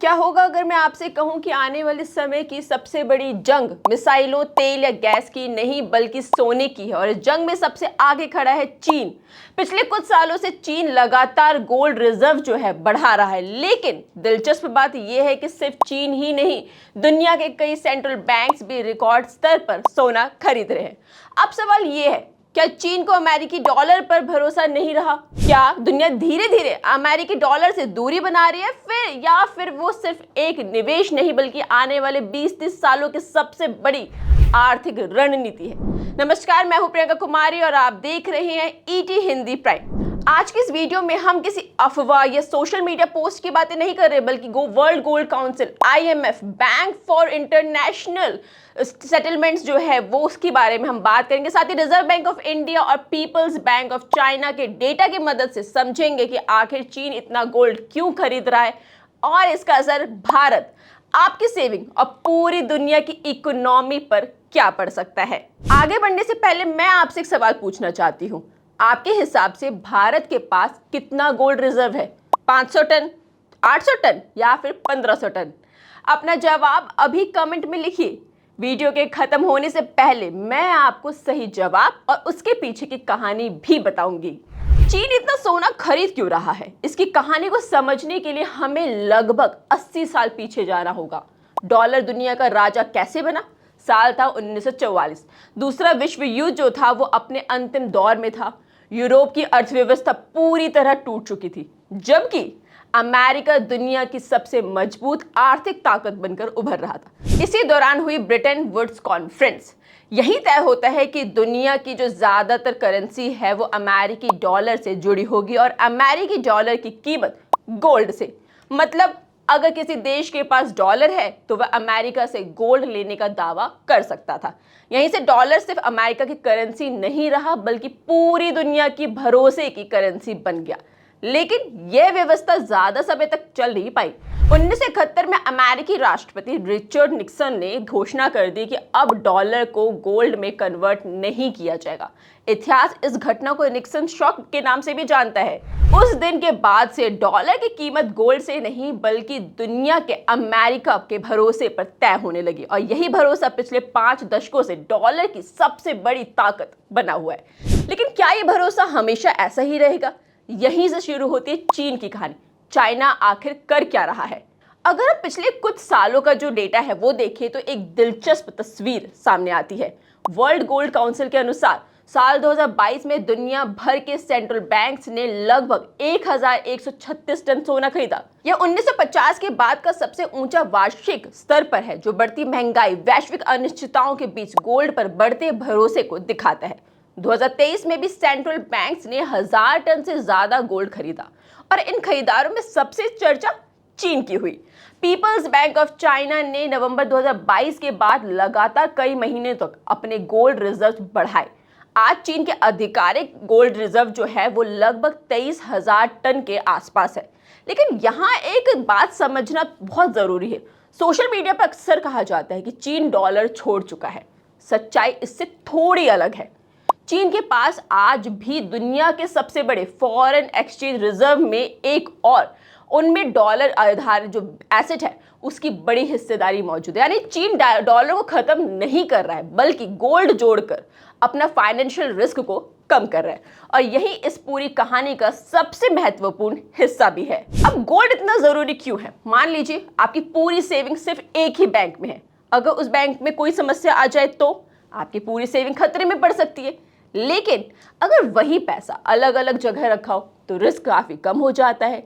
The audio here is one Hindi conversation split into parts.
क्या होगा अगर मैं आपसे कहूं कि आने वाले समय की सबसे बड़ी जंग मिसाइलों, तेल या गैस की नहीं बल्कि सोने की है और इस जंग में सबसे आगे खड़ा है चीन। पिछले कुछ सालों से चीन लगातार गोल्ड रिजर्व जो है बढ़ा रहा है, लेकिन दिलचस्प बात यह है कि सिर्फ चीन ही नहीं, दुनिया के कई सेंट्रल बैंक्स भी रिकॉर्ड स्तर पर सोना खरीद रहे हैं। अब सवाल यह है, क्या चीन को अमेरिकी डॉलर पर भरोसा नहीं रहा? क्या दुनिया धीरे धीरे अमेरिकी डॉलर से दूरी बना रही है फिर वो सिर्फ एक निवेश नहीं बल्कि आने वाले 20-30 सालों की सबसे बड़ी आर्थिक रणनीति है? नमस्कार, मैं हूं प्रियंका कुमारी और आप देख रहे हैं ईटी हिंदी प्राइम। आज की इस वीडियो में हम किसी अफवाह या सोशल मीडिया पोस्ट की बातें नहीं कर रहे बल्कि world gold council, IMF, bank for international settlements जो है वो उसके बारे में हम बात करेंगे। साथ ही रिजर्व बैंक ऑफ इंडिया और पीपल्स बैंक ऑफ चाइना के डेटा की मदद से समझेंगे कि आखिर चीन इतना गोल्ड क्यों खरीद रहा है और इसका असर भारत, आपकी सेविंग और पूरी दुनिया की इकोनॉमी पर क्या पड़ सकता है। आगे बढ़ने से पहले मैं आपसे एक सवाल पूछना चाहती हूँ, आपके हिसाब से भारत के पास कितना गोल्ड रिजर्व है? 500 टन, 800 टन या फिर 1500 टन? अपना जवाब अभी कमेंट में लिखिए। वीडियो के खत्म होने से पहले मैं आपको सही जवाब और उसके पीछे की कहानी भी बताऊंगी। चीन इतना सोना खरीद क्यों रहा है? इसकी कहानी को समझने के लिए हमें लगभग 80 साल पीछे जाना होगा। डॉलर दुनिया का राजा कैसे बना? साल था 1944। दूसरा विश्व युद्ध जो था वो अपने अंतिम दौर में था। यूरोप की अर्थव्यवस्था पूरी तरह टूट चुकी थी, जबकि अमेरिका दुनिया की सबसे मजबूत आर्थिक ताकत बनकर उभर रहा था। इसी दौरान हुई ब्रिटेन वुड्स कॉन्फ्रेंस। यही तय होता है कि दुनिया की जो ज्यादातर करेंसी है वो अमेरिकी डॉलर से जुड़ी होगी और अमेरिकी डॉलर की कीमत गोल्ड से। मतलब अगर किसी देश के पास डॉलर है तो वह अमेरिका से गोल्ड लेने का दावा कर सकता था। यहीं से डॉलर सिर्फ अमेरिका की करेंसी नहीं रहा बल्कि पूरी दुनिया की भरोसे की करेंसी बन गया। लेकिन यह व्यवस्था ज्यादा समय तक चल नहीं पाई। 1971 में अमेरिकी राष्ट्रपति रिचर्ड निक्सन ने घोषणा कर दी कि अब डॉलर को गोल्ड में कन्वर्ट नहीं किया जाएगा। इतिहास इस घटना को निक्सन शॉक के नाम से भी जानता है। उस दिन के बाद से डॉलर की कीमत गोल्ड से नहीं बल्कि दुनिया के अमेरिका के भरोसे पर तय होने लगी और यही भरोसा पिछले 5 दशकों से डॉलर की सबसे बड़ी ताकत बना हुआ है। लेकिन क्या ये भरोसा हमेशा ऐसा ही रहेगा? यहीं से शुरू होती है चीन की कहानी। चाइना आखिर कर क्या रहा है? अगर हम पिछले कुछ सालों का जो डेटा है वो देखें तो एक दिलचस्प तस्वीर सामने आती है। वर्ल्ड गोल्ड काउंसिल के अनुसार साल 2022 में दुनिया भर के सेंट्रल बैंक्स ने लगभग 1136 टन सोना खरीदा। यह 1950 के बाद का सबसे ऊंचा वार्षिक स्तर पर है, जो बढ़ती महंगाई, वैश्विक अनिश्चितताओं के बीच गोल्ड पर बढ़ते भरोसे को दिखाता है। 2023 में भी सेंट्रल बैंक्स ने 1000 टन से ज्यादा गोल्ड खरीदा और इन खरीदारों में सबसे चर्चा चीन की हुई। पीपल्स बैंक ऑफ चाइना ने नवंबर 2022 के बाद लगातार कई महीने तक अपने गोल्ड रिजर्व बढ़ाए। आज चीन के आधिकारिक गोल्ड रिजर्व जो है वो लगभग 23,000 टन के आसपास है। लेकिन यहाँ एक बात समझना बहुत जरूरी है। सोशल मीडिया पर अक्सर कहा जाता है कि चीन डॉलर छोड़ चुका है। सच्चाई इससे थोड़ी अलग है। चीन के पास आज भी दुनिया के सबसे बड़े फॉरेन एक्सचेंज रिजर्व में एक और उनमें डॉलर आधारित जो एसेट है उसकी बड़ी हिस्सेदारी मौजूद है। यानी चीन डॉलर को खत्म नहीं कर रहा है बल्कि गोल्ड जोड़कर अपना फाइनेंशियल रिस्क को कम कर रहा है और यही इस पूरी कहानी का सबसे महत्वपूर्ण हिस्सा भी है। अब गोल्ड इतना जरूरी क्यों है? मान लीजिए आपकी पूरी सेविंग सिर्फ एक ही बैंक में है। अगर उस बैंक में कोई समस्या आ जाए तो आपकी पूरी सेविंग खतरे में पड़ सकती है। लेकिन अगर वही पैसा अलग अलग जगह रखा हो तो रिस्क काफी कम हो जाता है।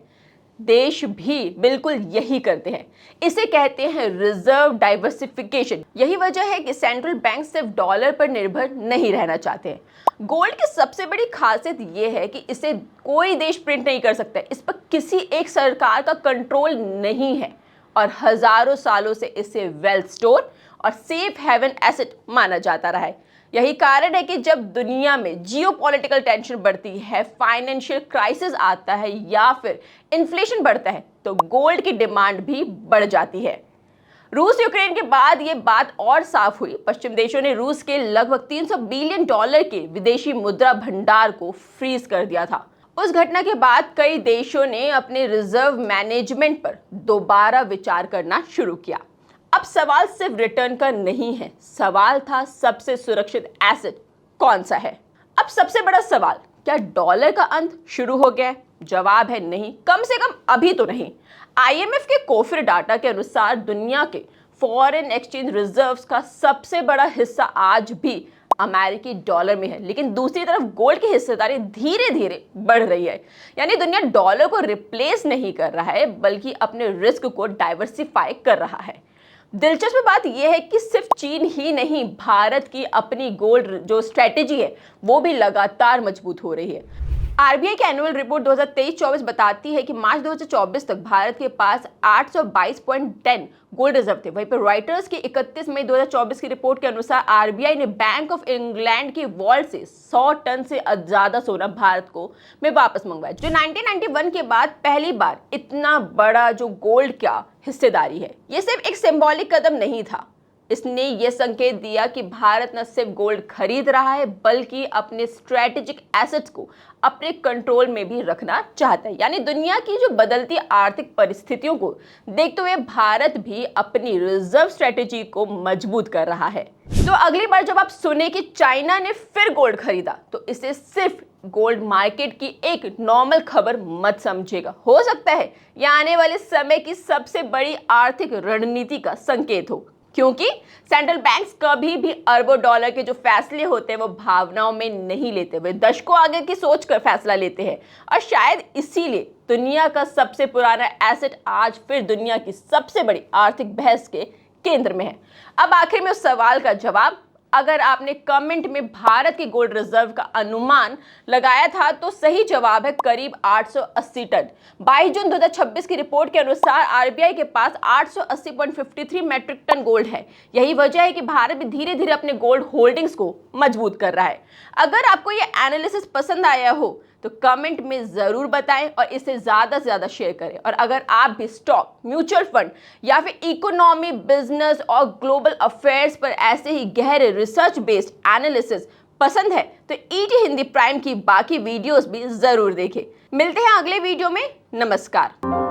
देश भी बिल्कुल यही करते हैं। इसे कहते हैं रिजर्व डाइवर्सिफिकेशन। यही वजह है कि सेंट्रल बैंक सिर्फ डॉलर पर निर्भर नहीं रहना चाहते हैं। गोल्ड की सबसे बड़ी खासियत यह है कि इसे कोई देश प्रिंट नहीं कर सकता, इस पर किसी एक सरकार का कंट्रोल नहीं है और हजारों सालों से इसे वेल्थ स्टोर और सेफ हेवन एसेट माना जाता रहा है। यही कारण है कि जब दुनिया में जियोपॉलिटिकल टेंशन बढ़ती है, फाइनेंशियल क्राइसिस आता है या फिर इन्फ्लेशन बढ़ता है तो गोल्ड की डिमांड भी बढ़ जाती है। रूस यूक्रेन के बाद ये बात और साफ हुई। पश्चिम देशों ने रूस के लगभग $300 बिलियन के विदेशी मुद्रा भंडार को फ्रीज कर दिया था उस घटना के बाद कई देशों ने अपने रिजर्व मैनेजमेंट पर दोबारा विचार करना शुरू किया। अब सवाल सिर्फ रिटर्न का नहीं है, सवाल था सबसे सुरक्षित एसेट कौन सा है। अब सबसे बड़ा सवाल, क्या डॉलर का अंत शुरू हो गया है? जवाब है नहीं, कम से कम अभी तो नहीं। आईएमएफ के कोफिर डाटा के अनुसार दुनिया के फॉरेन एक्सचेंज रिजर्व्स का सबसे बड़ा हिस्सा आज भी अमेरिकी डॉलर में है, लेकिन दूसरी तरफ गोल्ड की हिस्सेदारी धीरे धीरे बढ़ रही है। यानी दुनिया डॉलर को रिप्लेस नहीं कर रहा है, बल्कि अपने रिस्क को डाइवर्सिफाई कर रहा है। दिलचस्प बात यह है कि सिर्फ चीन ही नहीं, भारत की अपनी गोल्ड जो स्ट्रेटेजी है वो भी लगातार मजबूत हो रही है। आरबीआई की एनुअल रिपोर्ट 2023-24 बताती है कि मार्च 2024 तक भारत के पास 822.10 गोल्ड रिजर्व थे। वहीं पर रॉयटर्स की 31 मई 2024 की रिपोर्ट के अनुसार आरबीआई ने बैंक ऑफ इंग्लैंड की वॉल्ट से 100 टन से ज्यादा सोना भारत को में वापस मंगवाया, जो 1991 के बाद पहली बार इतना बड़ा जो गोल्ड का हिस्सेदारी है। ये सिर्फ एक सिंबॉलिक कदम नहीं था, इसने ये संकेत दिया कि भारत न सिर्फ गोल्ड खरीद रहा है, बल्कि अपने स्ट्रेटेजिक एसेट्स को अपने कंट्रोल में भी रखना चाहता है। यानी दुनिया की जो बदलती आर्थिक परिस्थितियों को देखते हुए भारत भी अपनी रिजर्व स्ट्रेटेजी को मजबूत कर रहा है। तो अगली बार जब आप सुने कि चाइना ने फिर गोल्ड खरीदा, तो इसे सिर्फ गोल्ड मार्केट की एक नॉर्मल खबर मत समझेगा। हो सकता है यह आने वाले समय की सबसे बड़ी आर्थिक रणनीति का संकेत हो, क्योंकि सेंट्रल बैंक्स कभी भी अरबों डॉलर के जो फैसले होते हैं वो भावनाओं में नहीं लेते, वे दशकों आगे की सोच कर फैसला लेते हैं। और शायद इसीलिए दुनिया का सबसे पुराना एसेट आज फिर दुनिया की सबसे बड़ी आर्थिक बहस के केंद्र में है। अब आखिर में उस सवाल का जवाब, अगर आपने कमेंट में भारत की गोल्ड रिजर्व का अनुमान लगाया था तो सही जवाब है करीब 880 टन। 22 जून 2026 की रिपोर्ट के अनुसार आरबीआई के पास 880.53 मैट्रिक टन गोल्ड है। यही वजह है कि भारत भी धीरे धीरे अपने गोल्ड होल्डिंग्स को मजबूत कर रहा है। अगर आपको ये एनालिसिस पसंद आया हो तो कमेंट में जरूर बताएं और इसे ज्यादा से ज्यादा शेयर करें। और अगर आप भी स्टॉक, म्यूचुअल फंड या फिर इकोनॉमी, बिजनेस और ग्लोबल अफेयर्स पर ऐसे ही गहरे रिसर्च बेस्ड एनालिसिस पसंद है तो ईटी हिंदी प्राइम की बाकी वीडियोस भी जरूर देखें। मिलते हैं अगले वीडियो में। नमस्कार।